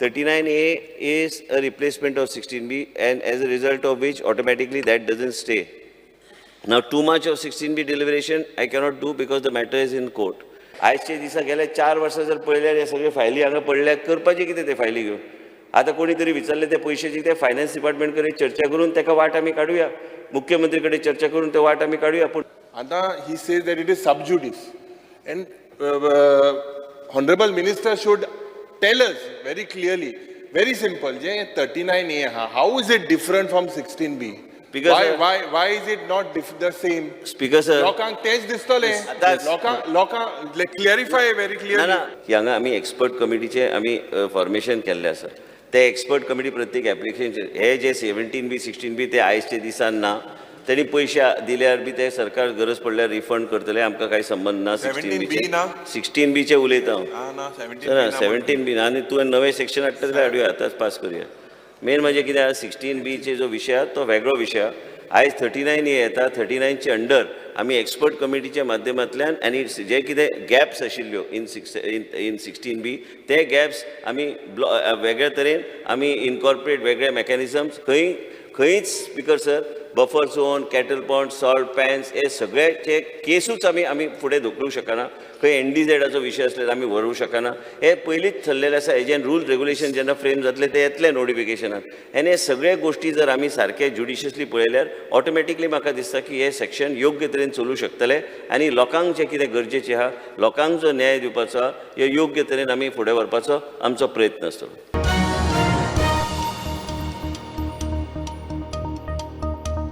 39A is a replacement of 16B, and as a result of which automatically that doesn't stay. Now too much of 16B deliberation I cannot do because the matter is in court. आजचे दिसा गेल्या 4 वर्सां जर पळयल्यार हे सगळे फायली हांगा पडल्या, करपाचे कितें ते फायली घेवन? आतां कोणी तरी विचारले ते पयशांची, ते फायनान्स डिपार्टमेंट कडेन चर्चा करून तेका वाट आमी काडुया, मुख्यमंत्री कडेन चर्चा करून ते वाट आमी काडुया. पूण आतां he says that it is sub judice, and honorable minister should tell us very clearly, very simple, je 39A how is it different from 16B? Because why is it not the same? Speaker sir, लोकांक तेच दिसतले, लोकांक clarify very clearly. ना हांगा आमी expert कमिटीचे आमी formation केल्लें आसा. ते एक्सपर्ट कमिटी प्रत्येक एप्लिकेशन हे जे 17B 16B ते आयजचे दिसान ना, त्यांनी पैसे दिल्यार बी ते सरकार गरज पडल्यार रिफंड करतले, आमकां काही संबंध ना. 16B चे उलयता हांव. 17B ना, आनी तुवें नवे सेक्शन हाडटा जाल्यार हाडुया, आतांच पास करुया. मेन म्हणजे कितें 16B चे जो विशय तो वेगळो विशय. आयज 39A येता, 39 चे अंडर आमी एक्सपर्ट कमिटीच्या माध्यमांतल्यान आनी जे कितें गॅप्स आशिल्ल्यो इन 16B ते गॅप्स आमी वेगळ्या तरेन आमी इनकॉर्पोरेट वेगळे मेकॅनिझम्स खंयच speaker sir buffer zone, cattle pond, salt pans हे सगळ्याचे केसूच आमी फुडें धुकलूंक शकना. खंय NDZाचो विशय आसल्यार आमी व्हरूंक शकना. हे पयलींच थरलेलें आसा. हेजें रूल रेग्युलेशन जेन्ना फ्रेम जातले ते येतले नोटिफिकेशनान. आनी हे सगळे गोश्टी जर आमी सारके ज्युडिशियसली पळयल्यार ऑटोमॅटिकली म्हाका दिसता की हे सेक्शन योग्य तरेन चलूंक शकतले आनी लोकांक जें कितें गरजेचें आहा, लोकांक जो न्याय दिवपाचो आहा, हे योग्य तरेन आमी फुडें व्हरपाचो आमचो प्रयत्न आसतलो.